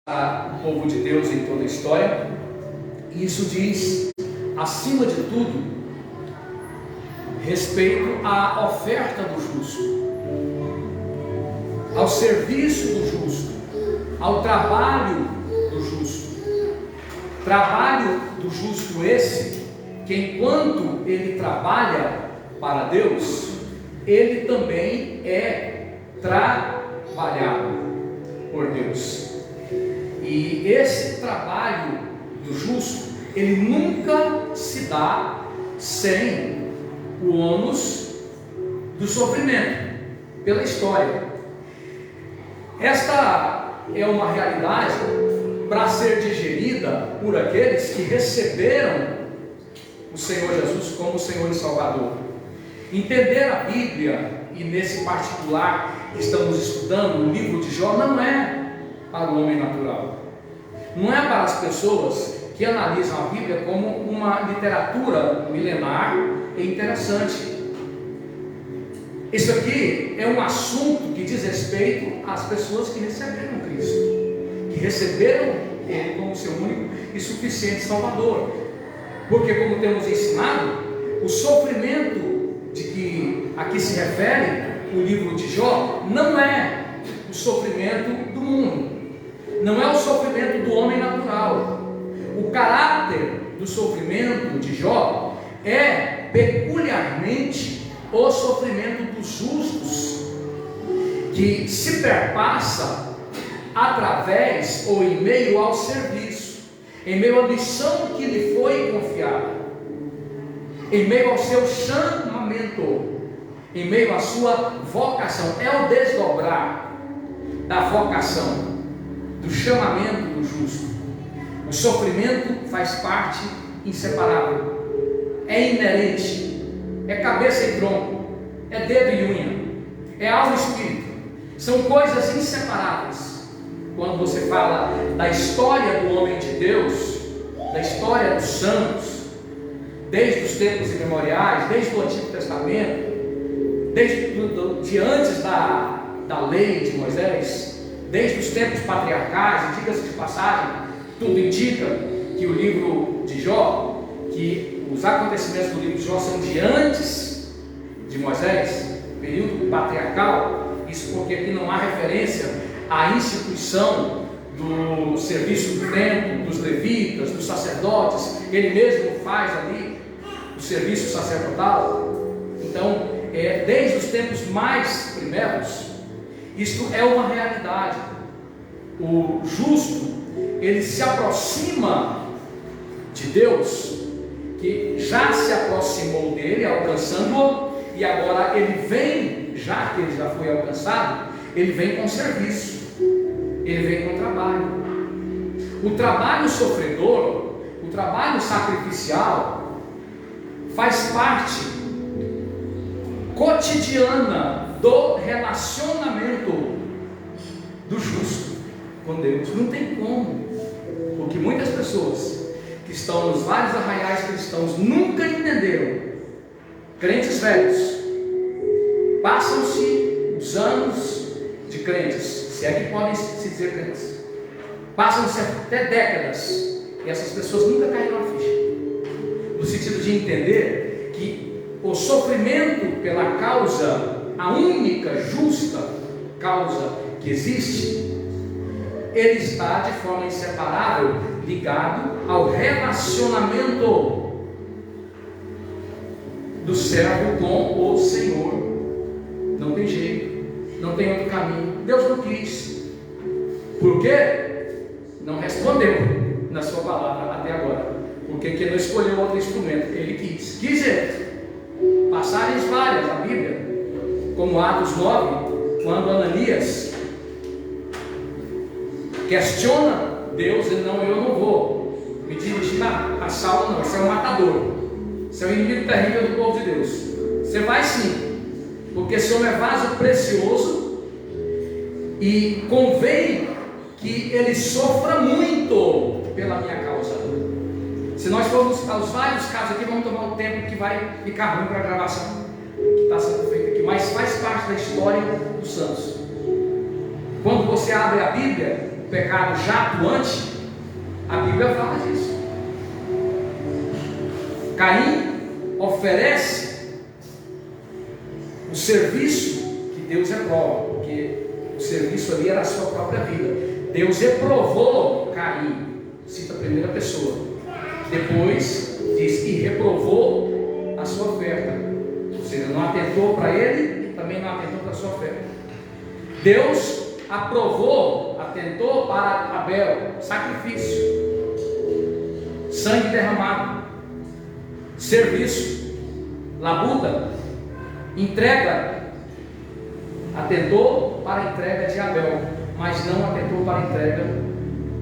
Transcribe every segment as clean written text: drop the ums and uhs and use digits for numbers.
o povo de Deus em toda a história. E isso diz, acima de tudo, respeito à oferta do justo, ao serviço do justo, ao trabalho do justo. Trabalho do justo esse, que enquanto ele trabalha para Deus, ele também é trabalhado por Deus. E esse trabalho do justo, ele nunca se dá sem o ônus do sofrimento pela história. Esta é uma realidade para ser digerida por aqueles que receberam o Senhor Jesus como Senhor e Salvador. Entender a Bíblia, e nesse particular que estamos estudando, o livro de Jó, não é para o homem natural, não é para as pessoas que analisam a Bíblia como uma literatura milenar e interessante. Isso aqui é um assunto que diz respeito às pessoas que receberam Cristo, que receberam Ele como seu único e suficiente Salvador. Porque, como temos ensinado, o sofrimento de que aqui se refere o livro de Jó não é o sofrimento do mundo, não é o sofrimento do homem natural. O caráter do sofrimento de Jó é peculiarmente o sofrimento dos justos, que se perpassa através ou em meio ao serviço, em meio à missão que lhe foi confiada, em meio ao seu chamamento, em meio à sua vocação. É o desdobrar da vocação, do chamamento do justo. O sofrimento faz parte inseparável, é inerente, é cabeça e tronco, é dedo e unha, é alma e espírito, são coisas inseparáveis. Quando você fala da história do homem de Deus, da história dos santos, desde os tempos imemoriais, desde o Antigo Testamento, de antes da lei de Moisés, desde os tempos patriarcais, e diga-se de passagem, tudo indica que o livro de Jó, que os acontecimentos do livro de Jó são de antes de Moisés, período patriarcal. Isso porque aqui não há referência à instituição do serviço do templo, dos levitas, dos sacerdotes. Ele mesmo faz ali o serviço sacerdotal. Então, desde os tempos mais primeiros, isto é uma realidade. O justo, ele se aproxima de Deus, que já se aproximou dele, alcançando-o, e agora ele vem, já que ele já foi alcançado, ele vem com serviço, ele vem com trabalho. O trabalho sofredor, o trabalho sacrificial, faz parte cotidiana do relacionamento do justo com Deus. Não tem como, porque muitas pessoas que estão nos vários arraiais cristãos nunca entenderam. Crentes velhos, passam-se os anos de crentes, se é que podem se dizer crentes, passam-se até décadas, e essas pessoas nunca caíram na ficha, no sentido de entender que o sofrimento pela causa, a única justa causa que existe, ele está de forma inseparável ligado ao relacionamento do servo com o Senhor. Não tem jeito, não tem outro caminho. Deus não quis. Por quê? Não respondeu na sua palavra até agora. Porque que não escolheu outro instrumento? Ele quis. Quis ele. Passagens várias na Bíblia, como Atos 9, quando Ananias questiona Deus, e não, eu não vou me dirigir a Saulo, não, você é um matador, você é um inimigo terrível do povo de Deus. Você vai sim, porque esse homem é vaso precioso e convém que ele sofra muito pela minha causa. Se nós formos aos vários casos aqui, vamos tomar um tempo que vai ficar ruim para a gravação que está sendo feita aqui, mas faz parte da história dos santos. Quando você abre a Bíblia, o pecado já atuante, a Bíblia fala disso. Caim oferece o serviço que Deus reprova, porque o serviço ali era a sua própria vida. Deus reprovou Caim, cita a primeira pessoa. Depois diz que reprovou a sua oferta, ou seja, não atentou para ele e também não atentou para a sua oferta. Deus aprovou, atentou para Abel, sacrifício, sangue derramado, serviço, labuta, entrega. Atentou para a entrega de Abel, mas não atentou para a entrega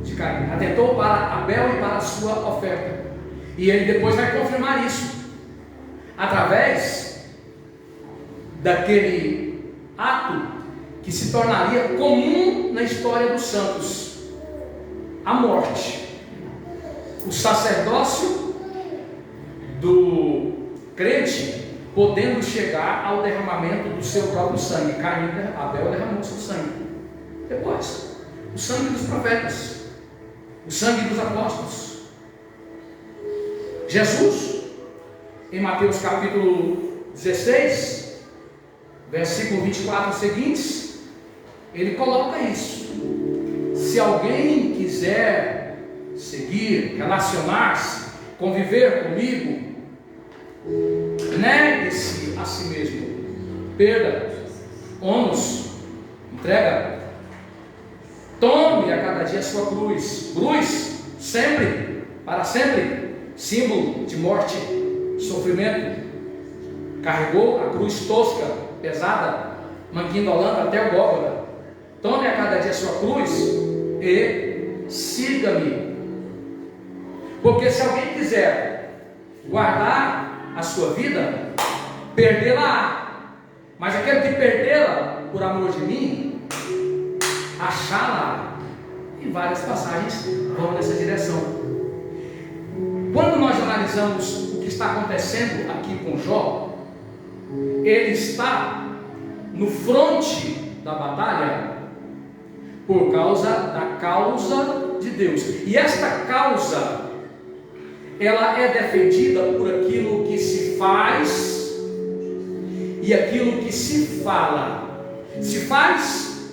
de Caim. Atentou para Abel e para a sua oferta. E ele depois vai confirmar isso através daquele ato que se tornaria comum na história dos santos: a morte. O sacerdócio do crente podendo chegar ao derramamento do seu próprio sangue. Caim, Abel derramou seu sangue. Depois, o sangue dos profetas, o sangue dos apóstolos. Jesus, em Mateus capítulo 16, versículo 24 seguintes, ele coloca isso: se alguém quiser seguir, relacionar-se, conviver comigo, negue-se a si mesmo, perda, ônus, entrega, tome a cada dia a sua cruz. Cruz, sempre, para sempre, símbolo de morte, sofrimento. Carregou a cruz tosca, pesada, manguindolando até o Gólgota. Tome a cada dia a sua cruz e siga-me. Porque se alguém quiser guardar a sua vida, perdê-la. Mas aquele que perdê-la por amor de mim, achá-la. E várias passagens vão nessa direção. Quando nós analisamos o que está acontecendo aqui com Jó, ele está no fronte da batalha por causa da causa de Deus. E esta causa, ela é defendida por aquilo que se faz e aquilo que se fala. Se faz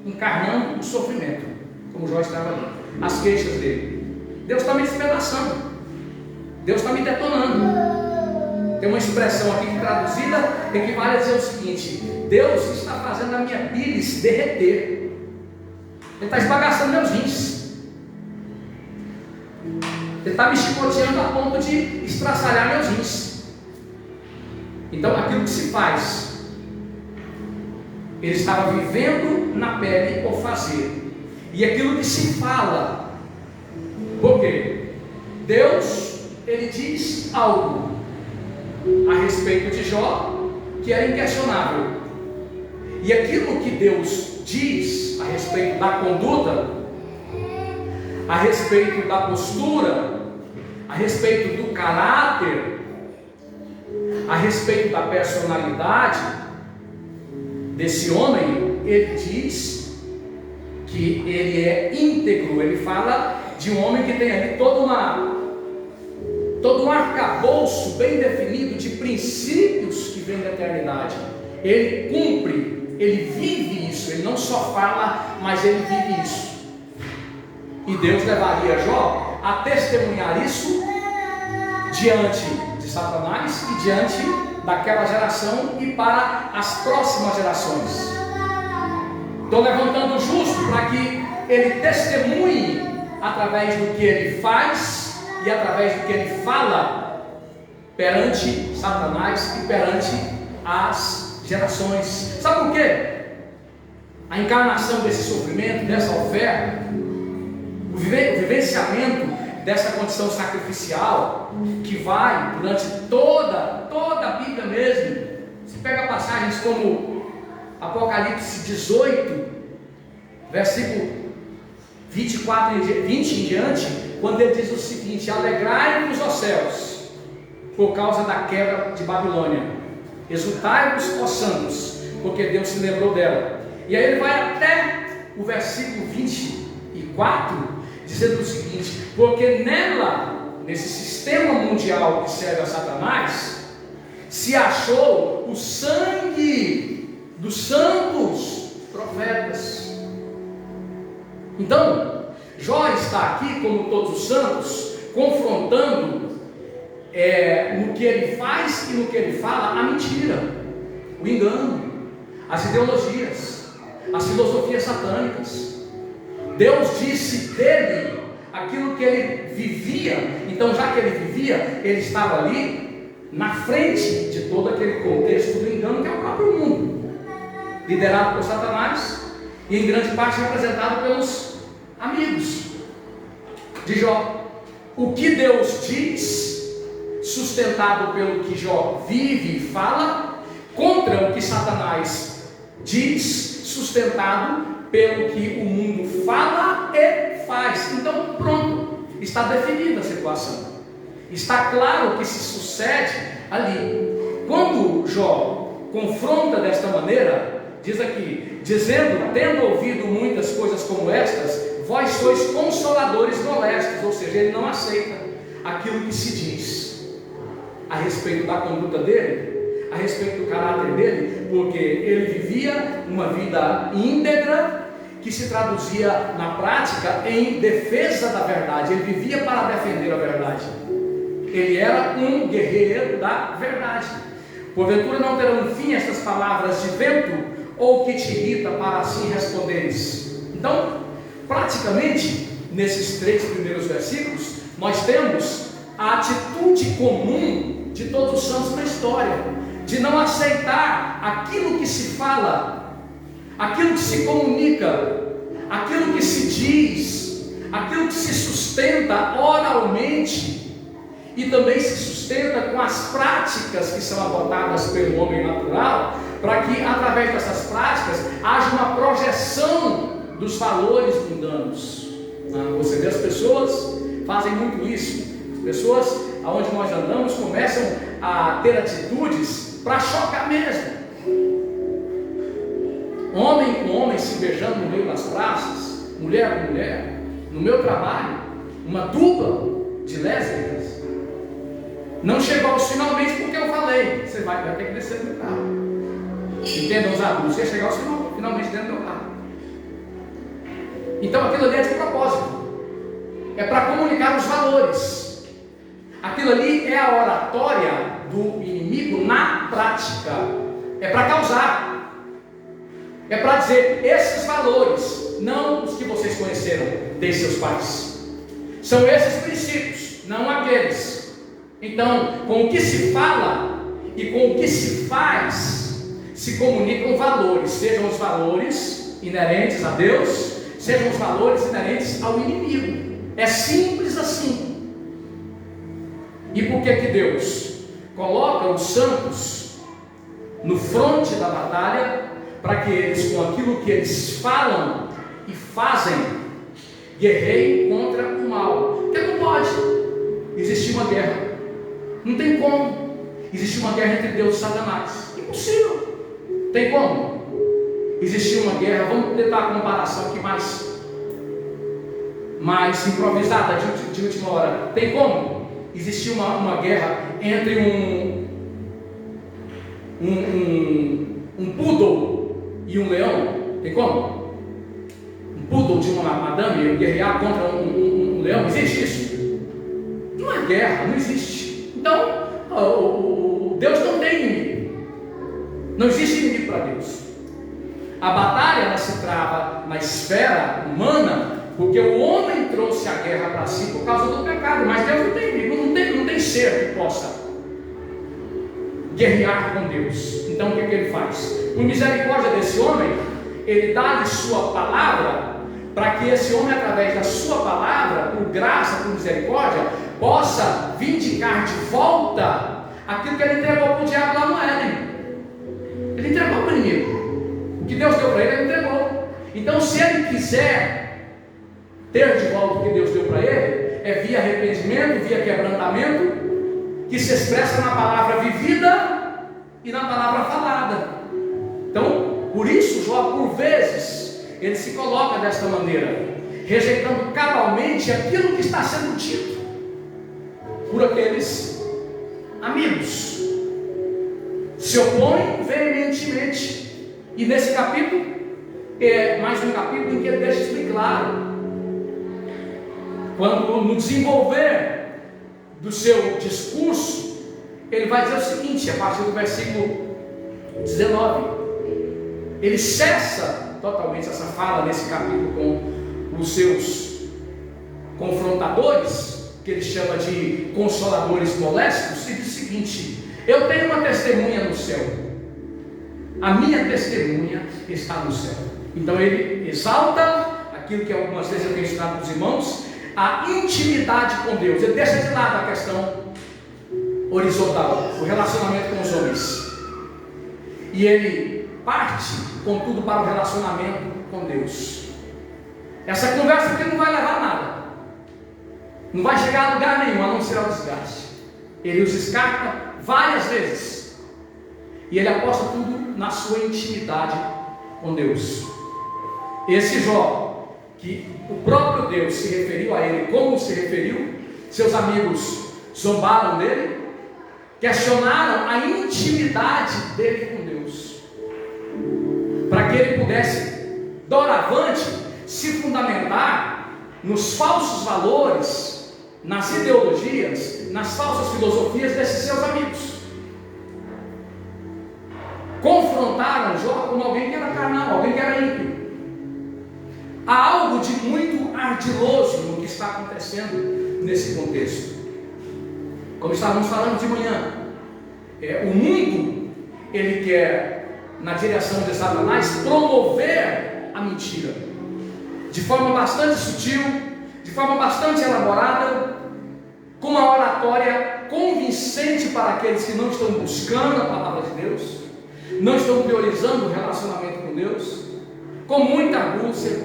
encarnando o sofrimento, como Jó estava ali, as queixas dele. Deus está me despedaçando, Deus está me detonando. Tem uma expressão aqui que traduzida equivale a dizer o seguinte: Deus está fazendo a minha bílis derreter, Ele está esbagaçando meus rins, Ele está me chicoteando a ponto de estraçalhar meus rins. Então aquilo que se faz, ele estava vivendo na pele o fazer. E aquilo que se fala, por quê? Deus, ele diz algo a respeito de Jó que é inquestionável. E aquilo que Deus diz a respeito da conduta, a respeito da postura, a respeito do caráter, a respeito da personalidade desse homem, ele diz que ele é íntegro. Ele fala de um homem que tem ali todo um arcabouço bem definido de princípios que vem da eternidade. Ele cumpre, ele vive isso. Ele não só fala, mas ele vive isso. E Deus levaria Jó a testemunhar isso diante de Satanás e diante daquela geração e para as próximas gerações. Estou levantando o justo para que ele testemunhe através do que ele faz e através do que ele fala perante Satanás e perante as gerações. Sabe por quê? A encarnação desse sofrimento, dessa oferta, o vivenciamento dessa condição sacrificial que vai durante toda a Bíblia mesmo. Você pega passagens como Apocalipse 18, versículo 24 e 20 em diante, quando ele diz o seguinte: alegrai-vos, ó céus, por causa da quebra de Babilônia, exultai-vos, ó santos, porque Deus se lembrou dela. E aí ele vai até o versículo 24 4, dizendo o seguinte: porque nela, nesse sistema mundial que serve a Satanás, se achou o sangue dos santos profetas. Então, Jó está aqui, como todos os santos, confrontando no que ele faz e no que ele fala a mentira, o engano, as ideologias, as filosofias satânicas. Deus disse dele aquilo que ele vivia. Então, já que ele vivia, ele estava ali na frente de todo aquele contexto do engano que é o próprio mundo, liderado por Satanás e em grande parte representado pelos amigos de Jó. O que Deus diz, sustentado pelo que Jó vive e fala, contra o que Satanás diz, sustentado pelo que o mundo fala e faz. Então, pronto, está definida a situação, está claro o que se sucede ali. Quando Jó confronta desta maneira, diz aqui, dizendo: tendo ouvido muitas coisas como estas, vós sois consoladores molestos. Ou seja, ele não aceita aquilo que se diz a respeito da conduta dele, a respeito do caráter dele, porque ele vivia uma vida íntegra, que se traduzia na prática em defesa da verdade. Ele vivia para defender a verdade. Ele era um guerreiro da verdade. Porventura não terão fim estas palavras de vento, ou que te irrita para assim responderes? Então, praticamente, nesses 3 primeiros versículos, nós temos a atitude comum de todos os santos na história, de não aceitar aquilo que se fala, aquilo que se comunica, aquilo que se diz, aquilo que se sustenta oralmente, e também se sustenta com as práticas que são adotadas pelo homem natural, para que através dessas práticas haja uma projeção dos valores mundanos. Você vê, as pessoas fazem muito isso. As pessoas aonde nós andamos começam a ter atitudes para chocar mesmo. Homem com homem se beijando no meio das praças, mulher com mulher. No meu trabalho, uma dupla de lésbicas não chegou aos finalmente porque eu falei: você vai ter que descer do meu carro. Entendam os adultos, você chegar aos finalmente dentro do meu carro. Então aquilo ali é de propósito, é para comunicar os valores. Aquilo ali é a oratória do inimigo na prática, é para causar, é para dizer: esses valores, não os que vocês conheceram de seus pais, são esses princípios, não aqueles. Então, com o que se fala e com o que se faz, se comunicam valores, sejam os valores inerentes a Deus, sejam os valores inerentes ao inimigo. É simples assim. E por que Deus coloca os santos no fronte da batalha? Para que eles, com aquilo que eles falam e fazem, guerreiem contra o mal. Porque não pode existir uma guerra, não tem como existir uma guerra entre Deus e Satanás. Impossível. Tem como existir uma guerra? Vamos tentar a comparação aqui mais improvisada, de última hora. Tem como existir uma guerra entre um poodle e um leão? Tem como? Um poodle de uma madame guerrear contra um leão? Existe isso? Não é guerra, não existe. Então, Deus não tem inimigo. Não existe inimigo para Deus. A batalha ela se trava na esfera humana, porque o homem trouxe a guerra para si por causa do pecado. Mas Deus não tem inimigo, não tem ser que possa guerrear com Deus. Então o que ele faz? Por misericórdia desse homem, ele dá-lhe sua palavra, para que esse homem, através da sua palavra, por graça, por misericórdia, possa vindicar de volta aquilo que ele entregou para o diabo lá no Éden. Ele entregou para o inimigo. O que Deus deu para ele, ele entregou. Então, se ele quiser ter de volta o que Deus deu para ele, é via arrependimento, via quebrantamento, que se expressa na palavra vivida e na palavra falada. Então, por isso, Jó, por vezes, ele se coloca desta maneira, rejeitando cabalmente aquilo que está sendo dito por aqueles amigos. Se opõem veementemente. E nesse capítulo, é mais um capítulo em que ele deixa isso bem claro. Quando no desenvolver do seu discurso, ele vai dizer o seguinte, a partir do versículo 19. Ele cessa totalmente essa fala nesse capítulo com os seus confrontadores, que ele chama de consoladores molestos, e diz o seguinte: eu tenho uma testemunha no céu, a minha testemunha está no céu. Então ele exalta aquilo que algumas vezes eu tenho ensinado para os irmãos, a intimidade com Deus. Ele deixa de lado a questão horizontal, o relacionamento com os homens, e ele parte, contudo, para o relacionamento com Deus. Essa conversa aqui não vai levar a nada, não vai chegar a lugar nenhum, a não ser ao desgaste. Ele os descarta várias vezes, e ele aposta tudo na sua intimidade com Deus. Esse Jó, que o próprio Deus se referiu a ele como se referiu, seus amigos zombaram dele, questionaram a intimidade dele com Deus, para que ele pudesse, doravante, se fundamentar nos falsos valores, nas ideologias, nas falsas filosofias desses seus amigos. Confrontaram Jó como alguém que era carnal, alguém que era ímpio. Há algo de muito ardiloso no que está acontecendo nesse contexto. Como estávamos falando de manhã, o mundo, ele quer, na direção de Satanás, promover a mentira, de forma bastante sutil, de forma bastante elaborada, com uma oratória convincente para aqueles que não estão buscando a palavra de Deus, não estão priorizando o relacionamento com Deus. Com muita argúcia,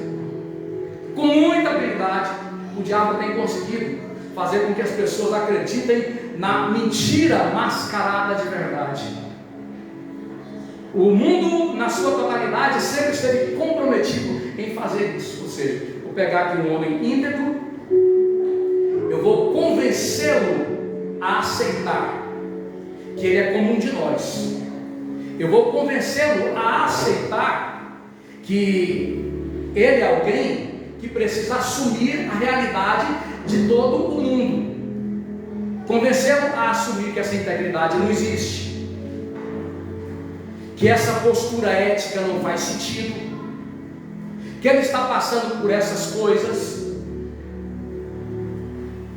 com muita habilidade, o diabo tem conseguido fazer com que as pessoas acreditem na mentira mascarada de verdade. O mundo, na sua totalidade, sempre esteve comprometido em fazer isso. Ou seja, vou pegar aqui um homem íntegro, eu vou convencê-lo a aceitar que ele é como um de nós. Eu vou convencê-lo a aceitar que ele é alguém que precisa assumir a realidade de todo o mundo. Convencê-lo a assumir que essa integridade não existe, que essa postura ética não faz sentido, que ele está passando por essas coisas,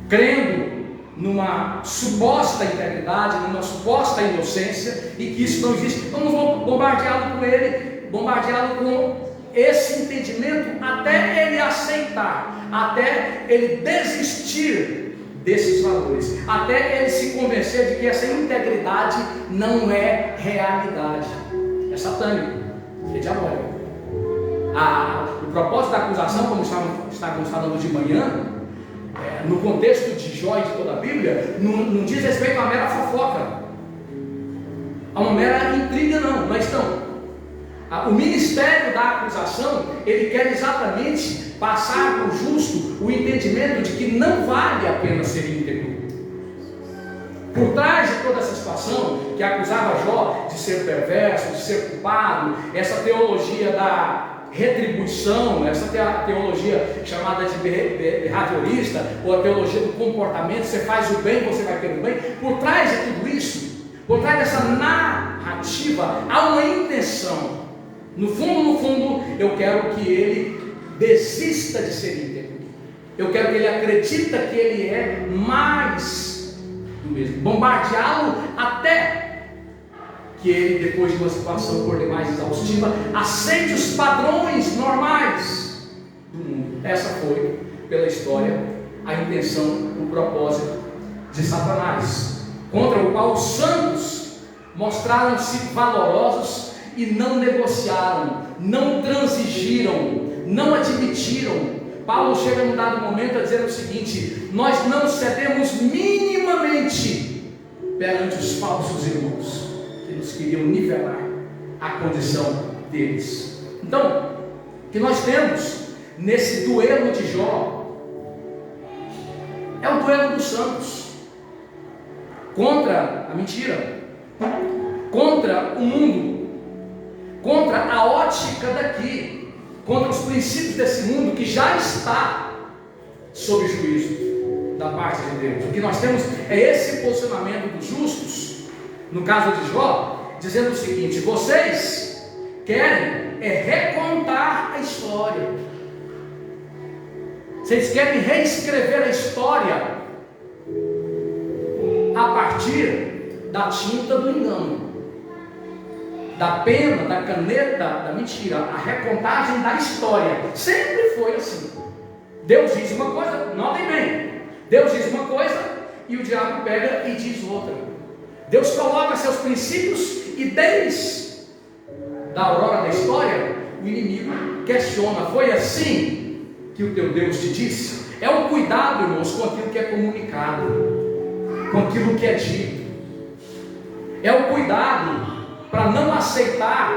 crendo numa suposta integridade, numa suposta inocência, e que isso não existe. Vamos bombardeá-lo com ele, bombardeá-lo com esse entendimento, até ele aceitar, até ele desistir desses valores, até ele se convencer de que essa integridade não é realidade. É satânico, é diabólico. O propósito da acusação, como estávamos falando de manhã, no contexto de Jó e de toda a Bíblia, não diz respeito a uma mera fofoca, a uma mera intriga, não. Mas não. O ministério da acusação, ele quer exatamente passar para o justo o entendimento de que não vale a pena ser íntegro. Por trás de toda essa situação que acusava Jó de ser perverso, de ser culpado, essa teologia da retribuição, essa teologia chamada de behaviorista, ou a teologia do comportamento, você faz o bem, você vai ter o bem. Por trás de tudo isso, por trás dessa narrativa, há uma intenção. No fundo, eu quero que ele desista de ser íntegro. Eu quero que ele acredite que ele é mais do mesmo. Bombardeá-lo até que ele, depois de uma situação por demais exaustiva, aceite os padrões normais do mundo. Essa foi, pela história, a intenção, o propósito de Satanás, contra o qual os santos mostraram-se valorosos e não negociaram, não transigiram, não admitiram. Paulo chega num dado momento a dizer o seguinte: nós não cedemos minimamente perante os falsos irmãos. Eles queriam nivelar a condição deles. Então, o que nós temos nesse duelo de Jó, é o duelo dos santos contra a mentira, contra o mundo, contra a ótica daqui, contra os princípios desse mundo que já está sob juízo da parte de Deus. O que nós temos é esse posicionamento dos justos, no caso de Jó, dizendo o seguinte: vocês querem recontar a história, vocês querem reescrever a história a partir da tinta do engano, da pena, da caneta, da mentira, a recontagem da história. Sempre foi assim. Deus diz uma coisa, notem bem, Deus diz uma coisa e o diabo pega e diz outra. Deus coloca seus princípios e desde da aurora da história, o inimigo questiona: foi assim que o teu Deus te disse? É o cuidado, irmãos, com aquilo que é comunicado, com aquilo que é dito. É o cuidado para não aceitar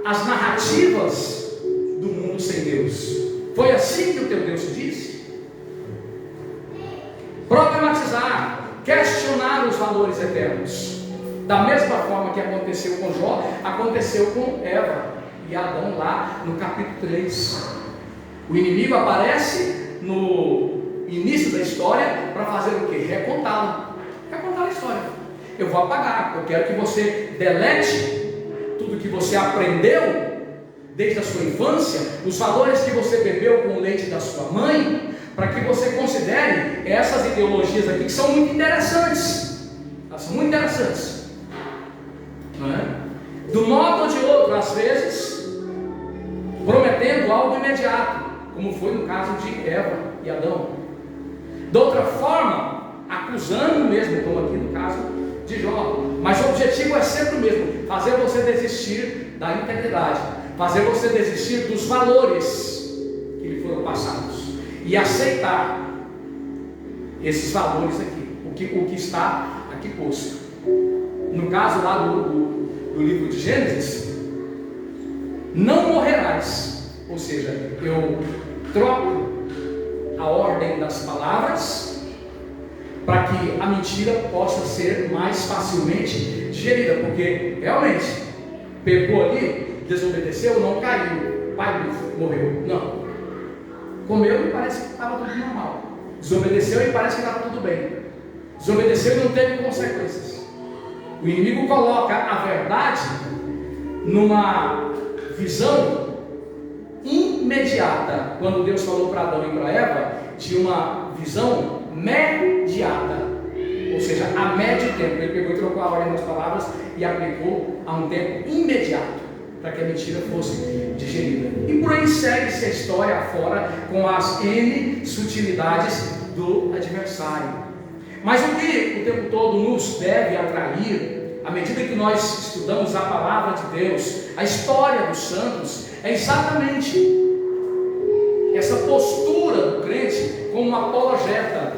as narrativas do mundo sem Deus. Foi assim que o teu Deus te disse? Problematizar, questionar os valores eternos. Da mesma forma que aconteceu com Jó, aconteceu com Eva e Adão lá no capítulo 3. O inimigo aparece no início da história para fazer o quê? Recontá-la. Recontar a história. Eu vou apagar, eu quero que você delete tudo que você aprendeu desde a sua infância, os valores que você bebeu com o leite da sua mãe, para que você considere essas ideologias aqui que são muito interessantes. Elas são muito interessantes. Não é? Do modo ou de outro, às vezes, prometendo algo imediato, como foi no caso de Eva e Adão. De outra forma, acusando mesmo, como aqui no caso de Jó. Mas o objetivo é sempre o mesmo: fazer você desistir da integridade, fazer você desistir dos valores que lhe foram passados e aceitar esses valores aqui, o que está aqui posto. No caso lá do livro de Gênesis, não morrerás, ou seja, eu troco a ordem das palavras para que a mentira possa ser mais facilmente digerida, porque realmente pegou ali, desobedeceu, não caiu, o pai morreu, não, comeu e parece que estava tudo normal, desobedeceu e parece que estava tudo bem, desobedeceu e não teve consequências. O inimigo coloca a verdade numa visão imediata, quando Deus falou para Adão e para Eva, de uma visão mediata, ou seja, a médio tempo. Ele pegou e trocou a ordem das palavras e aplicou a um tempo imediato, para que a mentira fosse digerida. E por aí segue-se a história afora, com as N sutilidades do adversário. Mas o que o tempo todo nos deve atrair, à medida que nós estudamos a palavra de Deus, a história dos santos, é exatamente essa postura do crente como apologeta.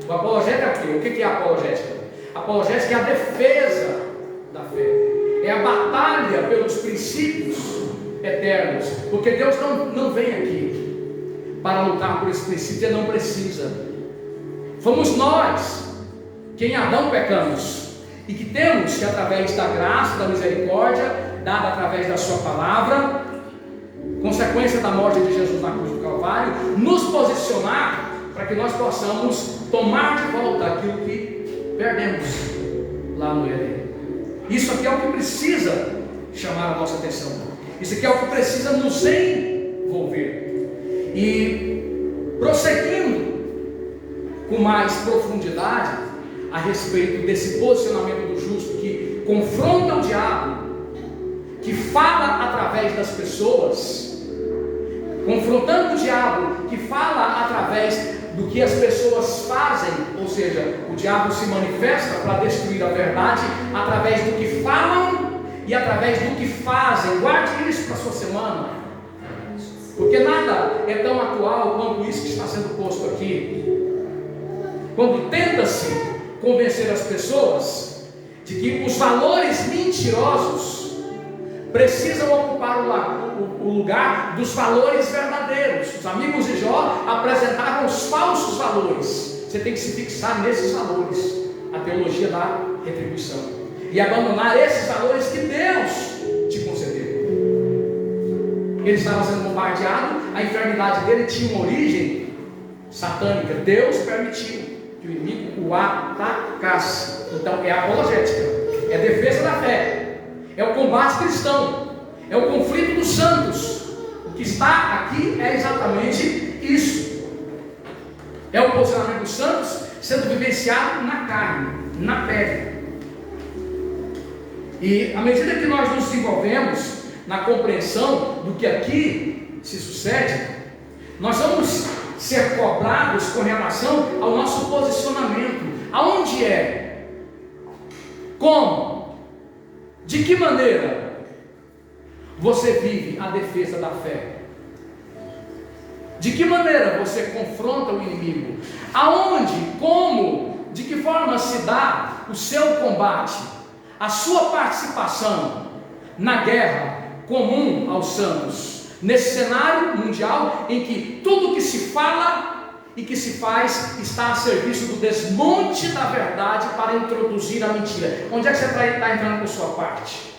O apologeta é o quê? O que é a apologética? A apologética é a defesa da fé, é a batalha pelos princípios eternos, porque Deus não vem aqui para lutar por esse princípio, Ele não precisa. Fomos nós que em Adão pecamos, e que temos que, através da graça, da misericórdia, dada através da sua palavra, consequência da morte de Jesus na cruz do Calvário, nos posicionar para que nós possamos tomar de volta aquilo que perdemos lá no Éden. Isso aqui é o que precisa chamar a nossa atenção, isso aqui é o que precisa nos envolver. E prosseguindo com mais profundidade a respeito desse posicionamento do justo, que confronta o diabo, que fala através das pessoas, confrontando o diabo, que fala através do que as pessoas fazem, ou seja, o diabo se manifesta para destruir a verdade através do que falam e através do que fazem. Guarde isso para a sua semana, porque nada é tão atual quanto isso que está sendo posto aqui. Quando tenta-se convencer as pessoas de que os valores mentirosos precisam ocupar o lugar dos valores verdadeiros. Os amigos de Jó apresentavam os falsos valores. Você tem que se fixar nesses valores, a teologia da retribuição, e abandonar esses valores que Deus te concedeu. Ele estava sendo bombardeado, a enfermidade dele tinha uma origem satânica. Deus permitiu que o inimigo o atacasse. Então é apologética, é a defesa da fé, é o combate cristão, é o conflito dos santos. O que está aqui é exatamente isso. É o posicionamento dos santos sendo vivenciado na carne, na pele. E à medida que nós nos desenvolvemos na compreensão do que aqui se sucede, nós vamos ser cobrados com relação ao nosso posicionamento. Aonde é? Como? De que maneira você vive a defesa da fé? De que maneira você confronta o inimigo? Aonde? Como? De que forma se dá o seu combate? A sua participação na guerra comum aos santos, nesse cenário mundial em que tudo que se fala e que se faz está a serviço do desmonte da verdade para introduzir a mentira. Onde é que você está entrando com sua parte?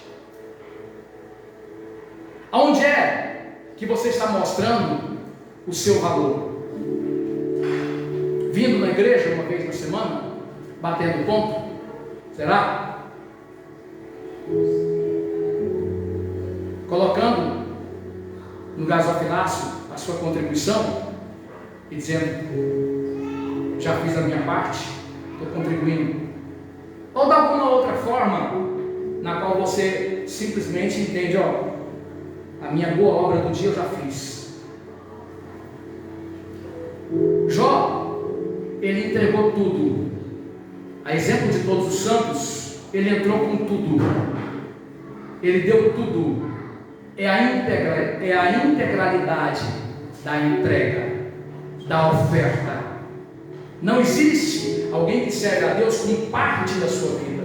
Aonde é que você está mostrando o seu valor? Vindo na igreja uma vez na semana, batendo ponto? Será? Colocando no gasofilácio a sua contribuição e dizendo: já fiz a minha parte, estou contribuindo. Ou de alguma outra forma na qual você simplesmente entende: ó, a minha boa obra do dia eu já fiz. Jó, ele entregou tudo. A exemplo de todos os santos, ele entrou com tudo. Ele deu tudo. É a integralidade da entrega, da oferta. Não existe alguém que serve a Deus com parte da sua vida.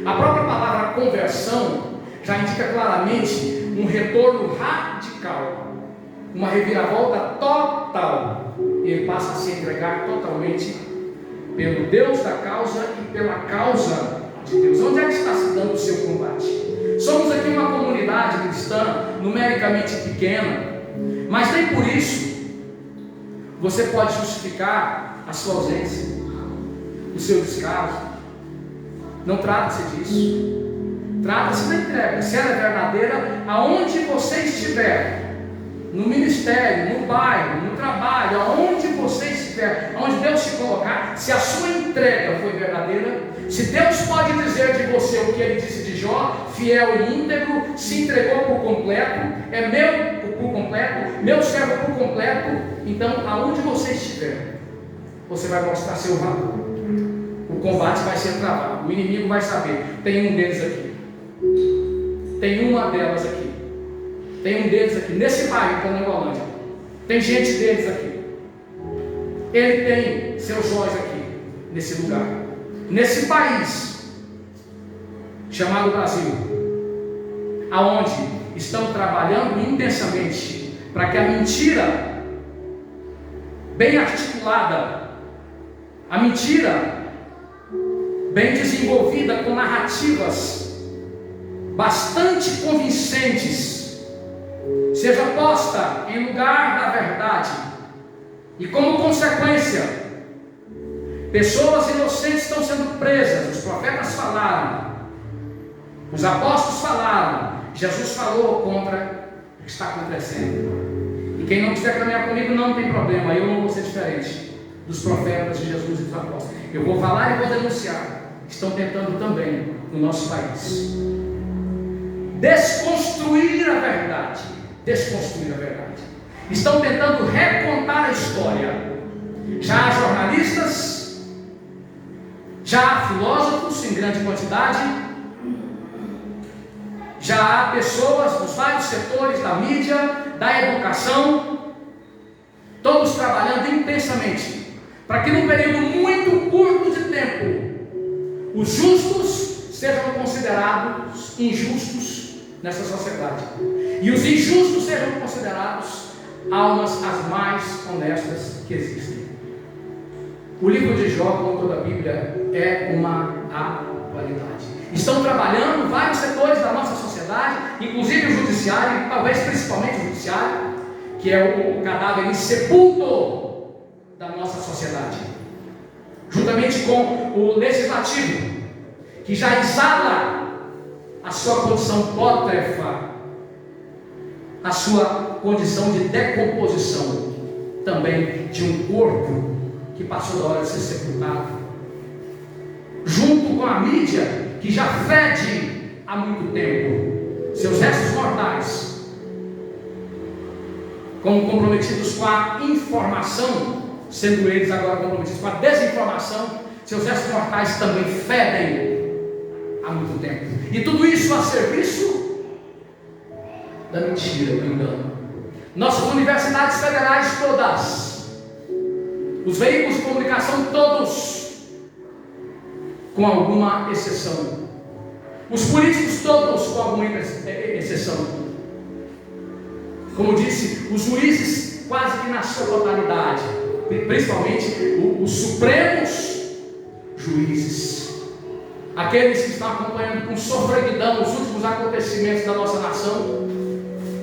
A própria palavra conversão já indica claramente um retorno radical, uma reviravolta total. Ele passa a se entregar totalmente pelo Deus da causa e pela causa de Deus. Onde é que está se dando o seu combate? Somos aqui uma comunidade cristã numericamente pequena, mas nem por isso você pode justificar a sua ausência, o seu descaso. Não trata-se disso. Trata-se da entrega. Se ela é verdadeira, aonde você estiver, no ministério, no bairro, no trabalho, aonde você estiver, aonde Deus te colocar, se a sua entrega foi verdadeira, se Deus pode dizer de você o que ele disse de Jó, fiel e íntegro, se entregou por completo, é meu por completo, meu servo por completo, então aonde você estiver, você vai mostrar seu valor. O combate vai ser travado, o inimigo vai saber: tem um deles aqui, tem uma delas aqui, tem um deles aqui, nesse bairro, como na Holândia, tem gente deles aqui, ele tem seus Jóis aqui, nesse lugar, nesse país chamado Brasil, aonde estão trabalhando intensamente para que a mentira bem articulada, a mentira bem desenvolvida com narrativas bastante convincentes, seja posta em lugar da verdade, e como consequência, pessoas inocentes estão sendo presas. Os profetas falaram, os apóstolos falaram, Jesus falou contra o que está acontecendo. E quem não quiser caminhar comigo não tem problema, eu não vou ser diferente dos profetas de Jesus e dos apóstolos. Eu vou falar e vou denunciar. Estão tentando também no nosso país desconstruir a verdade. Desconstruir a verdade. Estão tentando recontar a história. Já há jornalistas, já há filósofos em grande quantidade, já há pessoas dos vários setores da mídia, da educação, todos trabalhando intensamente para que num período muito curto de tempo os justos sejam considerados injustos nessa sociedade, e os injustos sejam considerados almas as mais honestas que existem. O livro de Jó, como toda a Bíblia, é uma atualidade. Estão trabalhando vários setores da nossa sociedade, inclusive o judiciário, talvez principalmente o judiciário, que é o cadáver insepulto da nossa sociedade, juntamente com o legislativo, que já exala a sua condição pótrefa, a sua condição de decomposição, também de um corpo que passou da hora de ser sepultado, junto com a mídia, que já fede há muito tempo, seus restos mortais, como comprometidos com a informação, sendo eles agora comprometidos com a desinformação, seus restos mortais também fedem há muito tempo, e tudo isso a serviço da mentira, do engano. Nossas universidades federais todas, os veículos de comunicação todos, com alguma exceção, os políticos todos, com alguma exceção, como disse, os juízes quase que na sua totalidade, principalmente os supremos juízes, aqueles que estão acompanhando com sofreguidão os últimos acontecimentos da nossa nação,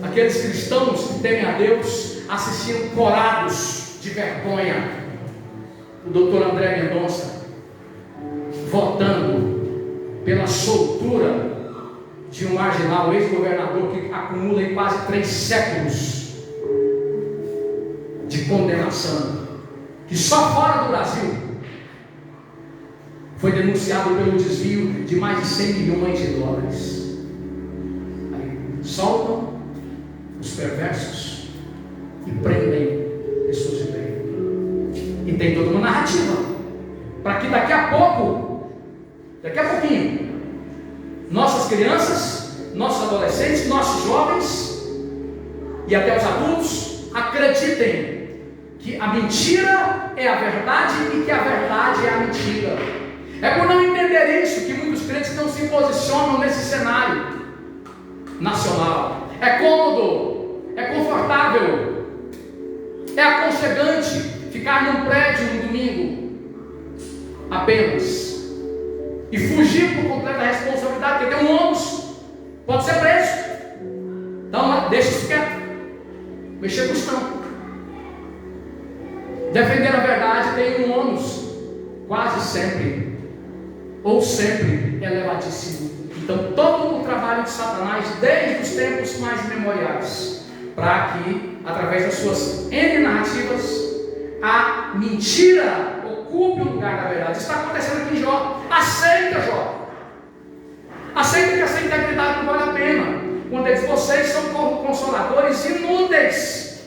aqueles cristãos que temem a Deus, assistindo corados de vergonha o doutor André Mendonça votando pela soltura de um marginal ex-governador que acumula em quase 3 séculos de condenação, que só fora do Brasil foi denunciado pelo desvio de mais de 100 milhões de dólares. Aí soltam os perversos e prendem pessoas de bem. E tem toda uma narrativa para que daqui a pouquinho, nossas crianças, nossos adolescentes, nossos jovens e até os adultos acreditem que a mentira é a verdade e que a verdade é a mentira. É por não entender isso que muitos crentes não se posicionam nesse cenário nacional. É cômodo, é confortável, é aconchegante ficar num prédio no domingo apenas e fugir por completa responsabilidade, porque tem um ônus, pode ser preso. Então deixa isso quieto, mexer com isso não. Defender a verdade tem um ônus, quase sempre, ou sempre elevadíssimo. Então todo o trabalho de Satanás, desde os tempos mais memoriais, para que, através das suas N narrativas, a mentira ocupe o lugar da verdade. Isso está acontecendo aqui em Jó. Aceita, Jó. Aceita que essa integridade não vale a pena. Quando eles, vocês são consoladores inúteis.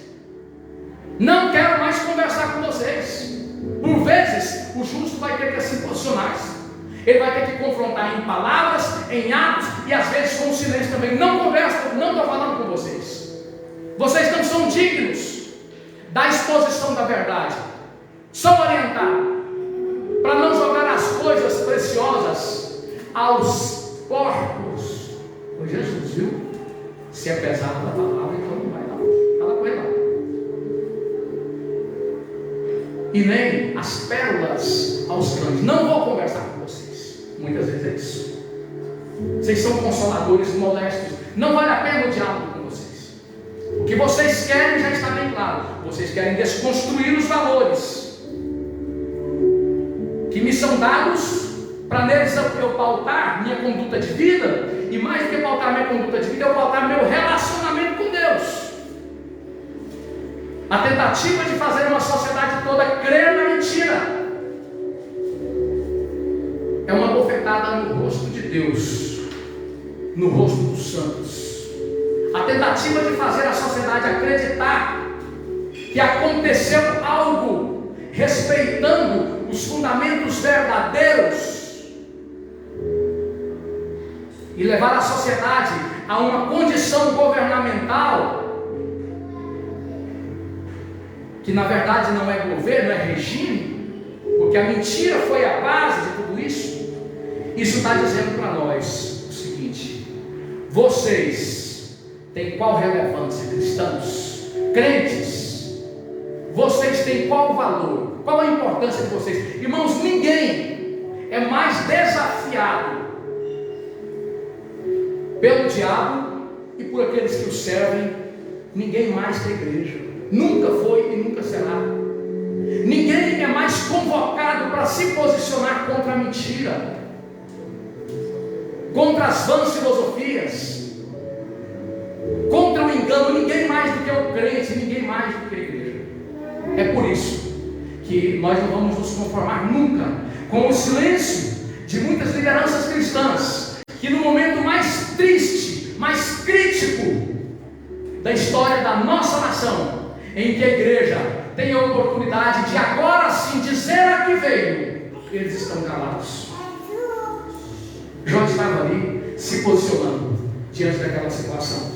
Não quero mais conversar com vocês. Por vezes, o justo vai ter que se posicionar. Ele vai ter que confrontar em palavras, em atos e às vezes com o silêncio também. Não converso, não estou falando com vocês. Vocês não são dignos da exposição da verdade. Só orientar para não jogar as coisas preciosas aos porcos. Pois Jesus viu, se é pesado da palavra, então não vai lá. Fala com ele lá. E nem as pérolas aos cães. Não vou conversar com vocês. Muitas vezes é isso. Vocês são consoladores molestos. Não vale a pena o diálogo com vocês. O que vocês querem já está bem claro. Vocês querem desconstruir os valores que me são dados, para neles eu pautar minha conduta de vida, e mais do que pautar minha conduta de vida, eu pautar meu relacionamento com Deus. A tentativa de fazer uma sociedade toda crer na mentira é uma bofetada no rosto de Deus, no rosto dos santos. A tentativa de fazer a sociedade acreditar que aconteceu algo respeitando os fundamentos verdadeiros e levar a sociedade a uma condição governamental que na verdade não é governo, é regime, porque a mentira foi a base de tudo isso. Isso está dizendo para nós o seguinte: Vocês têm qual relevância, cristãos? Crentes, vocês têm qual valor? Qual a importância de vocês? Irmãos, ninguém é mais desafiado pelo diabo e por aqueles que o servem, ninguém mais que a igreja. Nunca foi e nunca será. Ninguém é mais convocado para se posicionar contra a mentira, contra as vãs filosofias, contra o engano. Ninguém mais do que o crente, ninguém mais do que a igreja. É por isso que nós não vamos nos conformar nunca com o silêncio de muitas lideranças cristãs, que no momento mais triste, mais crítico da história da nossa nação, em que a igreja tem a oportunidade de agora sim dizer a que veio, eles estão calados. Jó estava ali se posicionando diante daquela situação,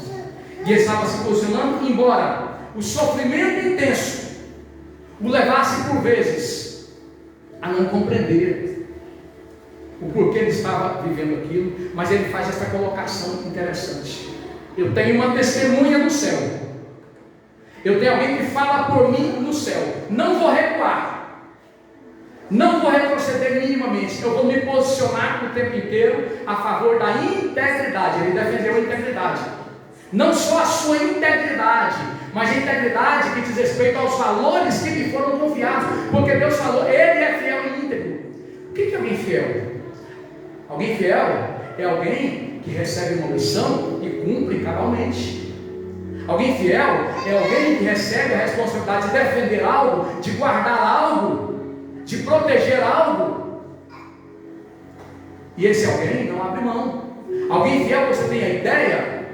e ele estava se posicionando, embora o sofrimento intenso o levasse por vezes a não compreender o porquê ele estava vivendo aquilo, mas ele faz essa colocação interessante: eu tenho uma testemunha no céu, eu tenho alguém que fala por mim no céu, não vou recuar, não vou retroceder minimamente, eu vou me posicionar o tempo inteiro a favor da integridade. Ele defendeu a integridade, não só a sua integridade, mas a integridade que diz respeito aos valores que lhe foram confiados, porque Deus falou, ele é fiel e íntegro. O que é alguém fiel? Alguém fiel é alguém que recebe uma missão e cumpre cabalmente. Alguém fiel é alguém que recebe a responsabilidade de defender algo, de guardar algo, de proteger algo, e esse alguém não abre mão. Alguém fiel, você tem a ideia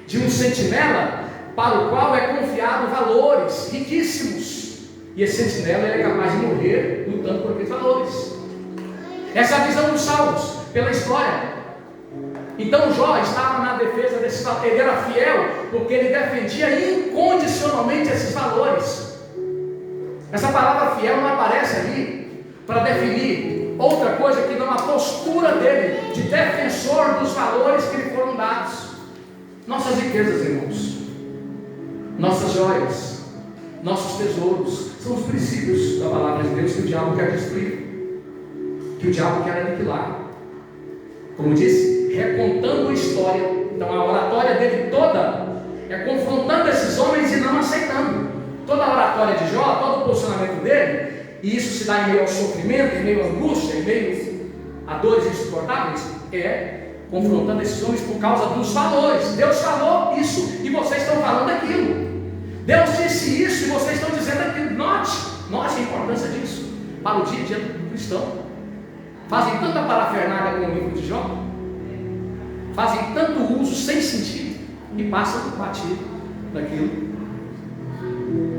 de um sentinela para o qual é confiado valores riquíssimos, e esse sentinela é capaz de morrer lutando por aqueles valores. Essa é a visão dos salmos pela história. Então Jó estava na defesa desses valores. Ele era fiel porque ele defendia incondicionalmente esses valores. Essa palavra fiel não aparece ali para definir outra coisa que não a postura dele de defensor dos valores que lhe foram dados. Nossas riquezas, irmãos, nossas joias, nossos tesouros, são os princípios da palavra de Deus que o diabo quer destruir, que o diabo quer aniquilar. Como disse, recontando a história. Então a oratória dele toda é confrontando esses homens e não aceitando. Toda a oratória de Jó, todo o posicionamento dele, e isso se dá em meio ao sofrimento, em meio à angústia, em meio a dores insuportáveis, é confrontando esses homens por causa dos valores. Deus falou isso e vocês estão falando aquilo. Deus disse isso e vocês estão dizendo aquilo. Note a importância disso para o dia a dia do cristão. Fazem tanta parafernália com o livro de Jó, fazem tanto uso sem sentido e passam por batido daquilo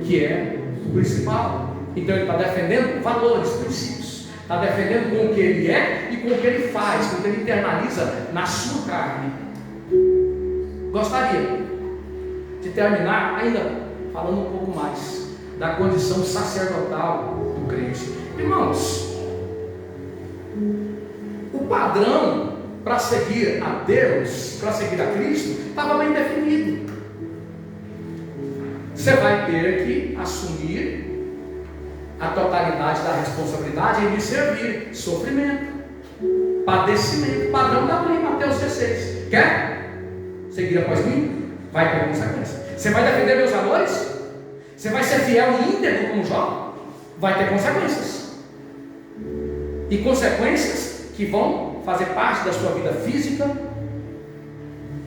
que é o principal. Então ele está defendendo valores, princípios, está defendendo com o que ele é e com o que ele faz, com o que ele internaliza na sua carne. Gostaria de terminar ainda falando um pouco mais da condição sacerdotal do crente. Irmãos, o padrão para seguir a Deus, para seguir a Cristo, estava bem definido. Você vai ter que assumir a totalidade da responsabilidade em lhe servir, sofrimento, padecimento, padrão da lei, Mateus 16. Quer seguir após mim? Vai ter consequência. Você vai defender meus valores? Você vai ser fiel e íntegro como Jó? Vai ter consequências. E consequências que vão fazer parte da sua vida física,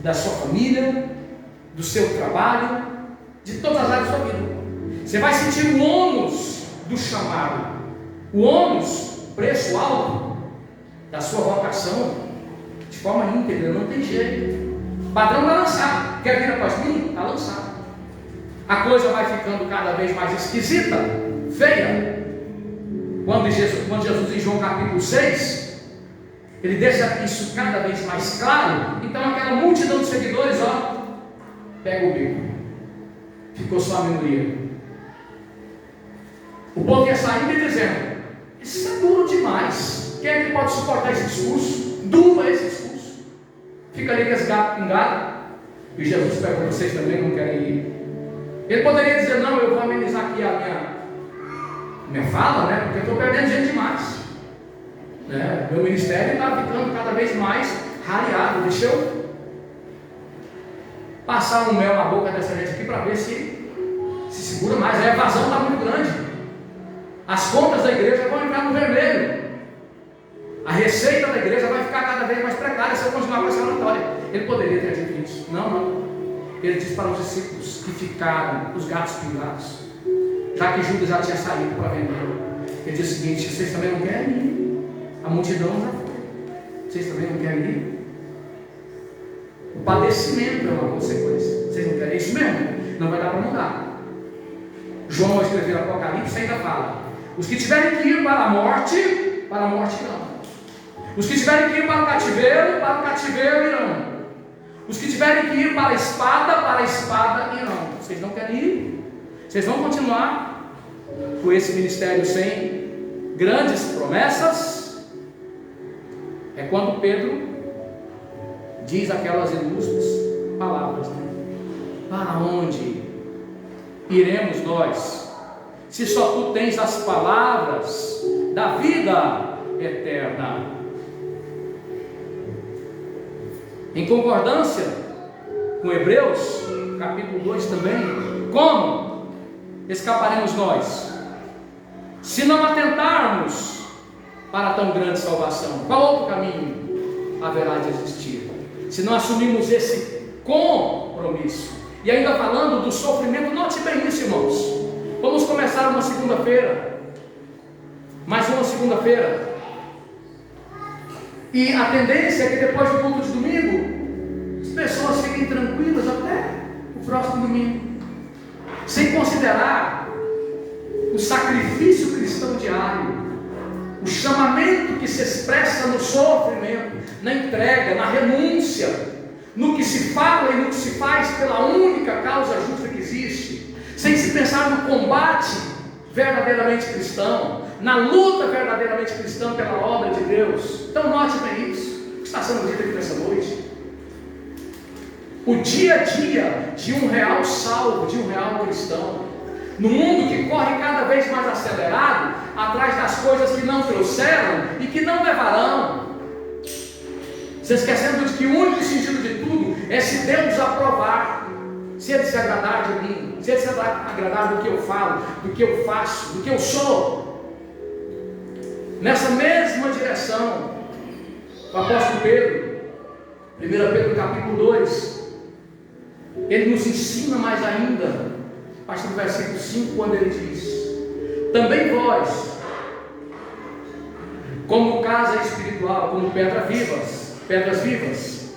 da sua família, do seu trabalho, de todas as áreas da sua vida. Você vai sentir o ônus do chamado, o ônus, preço alto da sua vocação, de forma íntegra, não tem jeito. O padrão está lançado. Quer vir após mim? Está lançado. A coisa vai ficando cada vez mais esquisita, feia. Quando Jesus em João capítulo 6, ele deixa isso cada vez mais claro. Então aquela multidão de seguidores, pega o bico, ficou só a minoria. O povo ia saindo e dizendo: isso é duro demais, quem é que pode suportar esse discurso? Duro é esse discurso. fica ali com esse gato pingado, e Jesus pergunta: vocês também não querem ir? Ele poderia dizer: não, eu vou amenizar aqui a minha fala, né? Porque eu estou perdendo gente demais, né? Meu ministério está ficando cada vez mais rareado. Deixa eu passar um mel na boca dessa gente aqui para ver se segura mais. A evasão está muito grande, as contas da igreja vão entrar no vermelho, a receita da igreja vai ficar cada vez mais precária se eu continuar com essa oratória. Ele poderia ter dito isso. Não. Ele disse para os discípulos que ficaram, os gatos pingados, já que Judas já tinha saído para vender. Ele disse o seguinte: vocês também não querem ir? A multidão já foi. Vocês também não querem ir? O padecimento é uma consequência. Vocês não querem isso mesmo? Não vai dar para mudar. João, ao escrever Apocalipse, ainda fala: os que tiverem que ir para a morte não. Os que tiverem que ir para o cativeiro irão. Os que tiverem que ir para a espada irão. Vocês não querem ir? Vocês vão continuar com esse ministério sem grandes promessas? É quando Pedro diz aquelas ilustres palavras, né? Para onde iremos nós, se só tu tens as palavras da vida eterna? Em concordância com Hebreus, capítulo 2 também, como escaparemos nós, se não atentarmos para tão grande salvação? Qual outro caminho haverá de existir, se não assumirmos esse compromisso? E ainda falando do sofrimento, note bem isso, irmãos. Vamos começar uma segunda-feira, mais uma segunda-feira, e a tendência é que depois do culto de domingo, as pessoas fiquem tranquilas até o próximo domingo, sem considerar o sacrifício cristão diário, o chamamento que se expressa no sofrimento, na entrega, na renúncia, no que se fala e no que se faz pela única causa justa que existe, sem se pensar no combate verdadeiramente cristão, na luta verdadeiramente cristã pela obra de Deus. Então note bem isso, o que está sendo dito aqui nessa noite. O dia a dia de um real salvo, de um real cristão, no mundo que corre cada vez mais acelerado, atrás das coisas que não trouxeram e que não levarão, se esquecendo de que o único sentido de tudo é se Deus aprovar, se Ele se agradar de mim, se Ele se agradar do que eu falo, do que eu faço, do que eu sou. Nessa mesma direção, o apóstolo Pedro, 1 Pedro capítulo 2, ele nos ensina mais ainda, a partir do versículo 5, quando ele diz: também vós, como casa espiritual, como pedras vivas,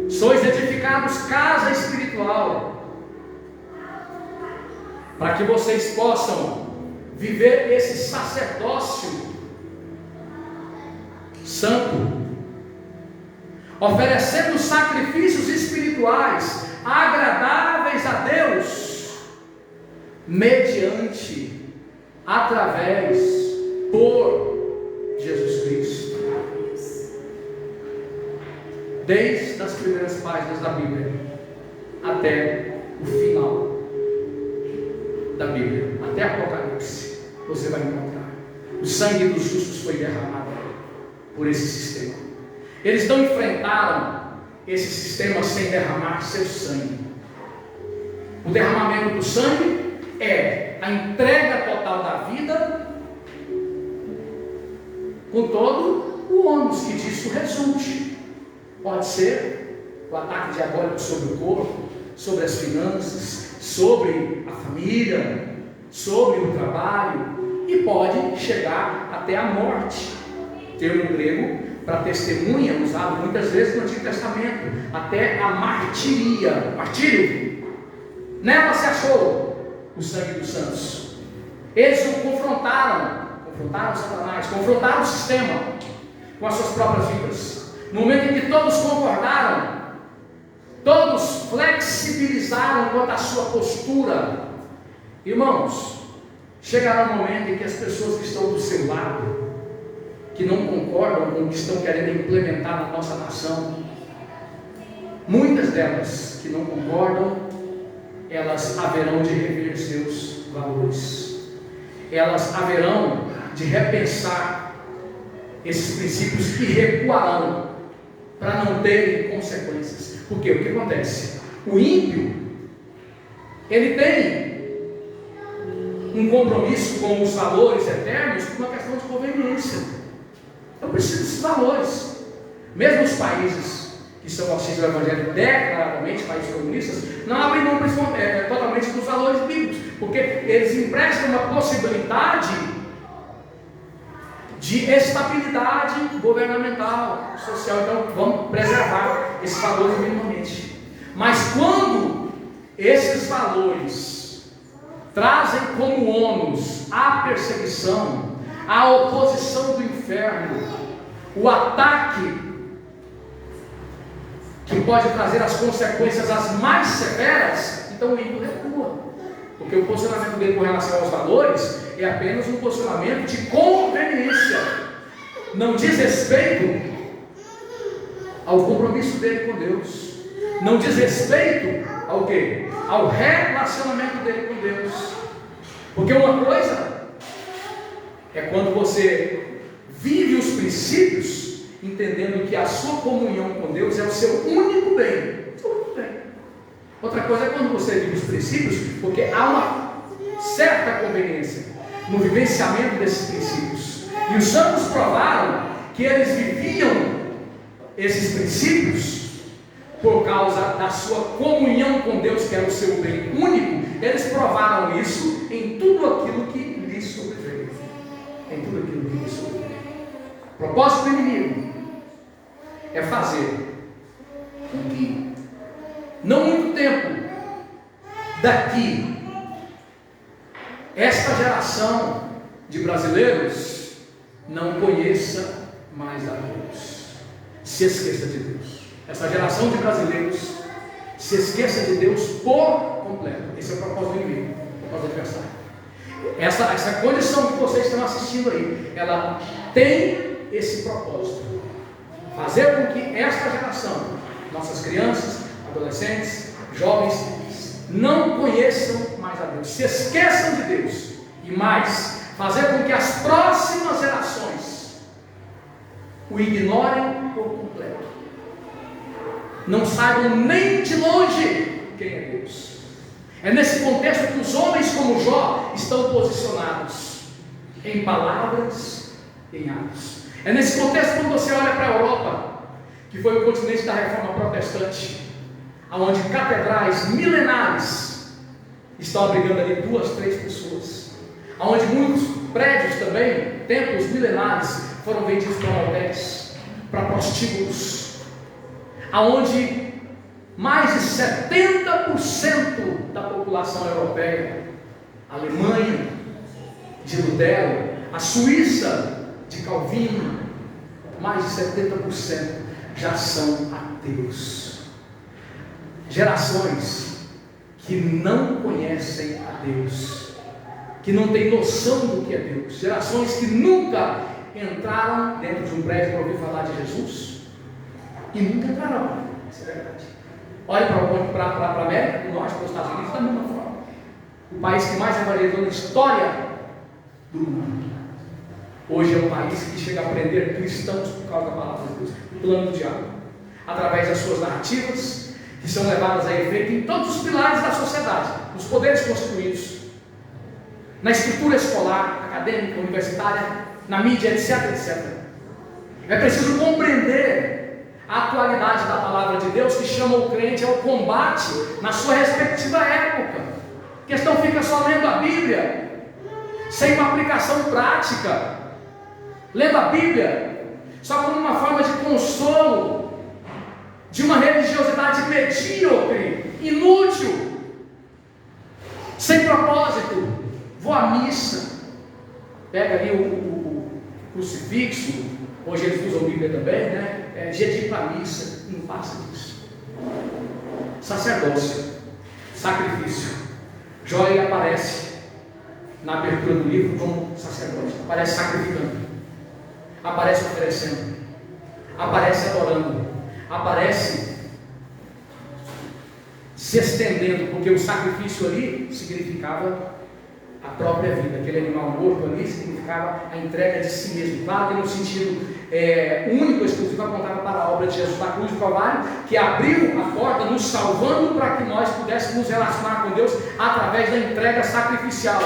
sois edificados casa espiritual, para que vocês possam viver esse sacerdócio santo, oferecendo sacrifícios espirituais agradáveis a Deus, mediante, através, por Jesus Cristo. Desde as primeiras páginas da Bíblia até o final da Bíblia, até Apocalipse, você vai encontrar: o sangue dos justos foi derramado por esse sistema. Eles não enfrentaram esse sistema sem derramar seu sangue. O derramamento do sangue é a entrega total da vida, com todo o ônus que disso resulte. Pode ser o ataque diabólico sobre o corpo, sobre as finanças, sobre a família, sobre o trabalho, e pode chegar até a morte. Termo grego para testemunha, usado muitas vezes no Antigo Testamento, até a martírio. Nela se achou o sangue dos santos. Eles o confrontaram Satanás, confrontaram o sistema com as suas próprias vidas. No momento em que todos concordaram, todos flexibilizaram quanto à sua postura, irmãos, chegará um momento em que as pessoas que estão do seu lado que não concordam com o que estão querendo implementar na nossa nação. Muitas delas que não concordam, elas haverão de rever seus valores. Elas haverão de repensar esses princípios e recuarão para não terem consequências. Porque o que acontece? O ímpio, ele tem um compromisso com os valores eternos por uma questão de conveniência. Eu preciso desses valores. Mesmo os países que são hostis ao Evangelho, declaradamente países comunistas, não abrem mão totalmente dos valores bíblicos, porque eles emprestam uma possibilidade de estabilidade governamental, social. Então vamos preservar esses valores minimamente. Mas quando esses valores trazem como ônus a perseguição, a oposição do inferno, o ataque que pode trazer as consequências as mais severas, então o ímpio recua, porque o posicionamento dele com relação aos valores é apenas um posicionamento de conveniência, não diz respeito ao compromisso dele com Deus, não diz respeito ao quê? Ao relacionamento dele com Deus. Porque uma coisa é quando você vive os princípios entendendo que a sua comunhão com Deus é o seu único bem. Outra coisa é quando você vive os princípios porque há uma certa conveniência no vivenciamento desses princípios. E os santos provaram que eles viviam esses princípios por causa da sua comunhão com Deus, que era o seu bem único. Eles provaram isso em tudo aquilo que lhes sobreveio. Em tudo aquilo que lhes sobreveio. O propósito do inimigo é fazer com que, não muito tempo daqui, esta geração de brasileiros não conheça mais a Deus, se esqueça de Deus. Essa geração de brasileiros se esqueça de Deus por completo. Esse é o propósito do inimigo, o propósito do adversário. Essa condição que vocês estão assistindo aí, ela tem esse propósito: fazer com que esta geração, nossas crianças, adolescentes, jovens, não conheçam mais a Deus, se esqueçam de Deus, e mais, fazer com que as próximas gerações o ignorem por completo, não saibam nem de longe quem é Deus. É nesse contexto que os homens como Jó estão posicionados, em palavras e em atos. É nesse contexto quando você olha para a Europa, que foi o continente da reforma protestante, onde catedrais milenares estão abrigando ali 2, 3 pessoas, onde muitos prédios também, templos milenares, foram vendidos para hotéis, para prostíbulos, aonde mais de 70% da população europeia, a Alemanha de Lutero, a Suíça de Calvino, mais de 70% já são ateus. Gerações que não conhecem a Deus, que não têm noção do que é Deus, gerações que nunca entraram dentro de um prédio para ouvir falar de Jesus e nunca entrarão. Isso é verdade. Olhe para a América do Norte, para os Estados Unidos, da mesma forma. O país que mais evangelizou na história do mundo. Hoje é um país que chega a prender cristãos por causa da palavra de Deus, do plano do diabo, através das suas narrativas, que são levadas a efeito em todos os pilares da sociedade, nos poderes constituídos, na estrutura escolar, acadêmica, universitária, na mídia, etc, etc. É preciso compreender a atualidade da palavra de Deus, que chama o crente ao combate na sua respectiva época. A questão fica só lendo a Bíblia, sem uma aplicação prática, lendo a Bíblia só como uma forma de consolo, de uma religiosidade medíocre, inútil, sem propósito. Vou à missa, pega ali o crucifixo, hoje eles usam a Bíblia também, né? Dia de ir para a missa, não passa disso. Sacerdócio, sacrifício. Jó aparece na abertura do livro como sacerdote, aparece sacrificando. aparece oferecendo, aparece adorando, aparece se estendendo, porque o sacrifício ali significava a própria vida. Aquele animal morto ali significava a entrega de si mesmo. Claro que no sentido único, exclusivo, apontava para a obra de Jesus na cruz do Calvário, que abriu a porta, nos salvando para que nós pudéssemos nos relacionar com Deus através da entrega sacrificial,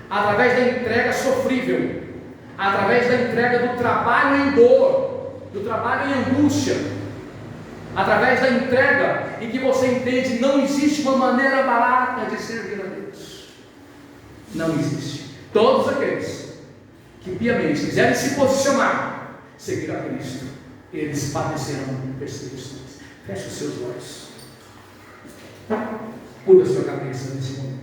através da entrega sofrível, através da entrega do trabalho em dor, do trabalho em angústia, através da entrega em que você entende: não existe uma maneira barata de servir a Deus. Não existe. Todos aqueles que piamente quiserem se posicionar, seguir a Cristo, eles padecerão perseguições. Feche os seus olhos, curva a sua cabeça nesse momento.